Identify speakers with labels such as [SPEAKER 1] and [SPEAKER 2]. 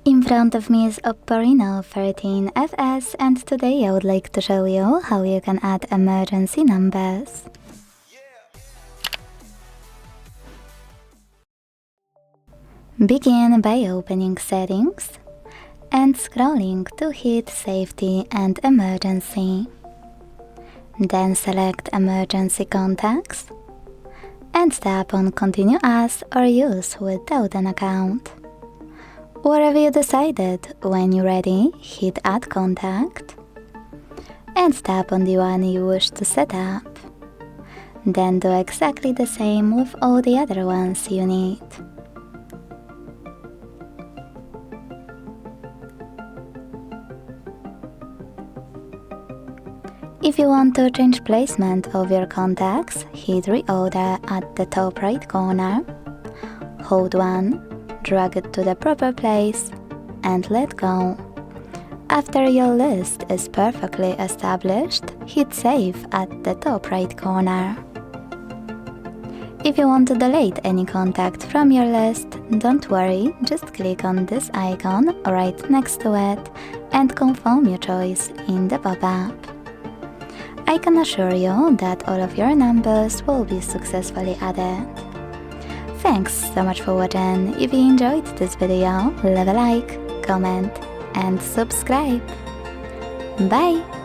[SPEAKER 1] In front of me is OPPO Reno 13FS, and today I would like to show you how you can add emergency numbers. Begin by opening Settings and scrolling to hit Safety and Emergency. Then select Emergency Contacts and tap on Continue As or Use without an account. Wherever you decided, when you're ready, hit Add Contact and tap on the one you wish to set up. Then do exactly the same with all the other ones you need. If you want to change placement of your contacts, hit Reorder at the top right corner, hold one, drag it to the proper place, and let go. After your list is perfectly established, hit Save at the top right corner. If you want to delete any contact from your list, don't worry, just click on this icon right next to it and confirm your choice in the pop-up. I can assure you that all of your numbers will be successfully added. Thanks so much for watching. If you enjoyed this video, leave a like, comment and subscribe. Bye!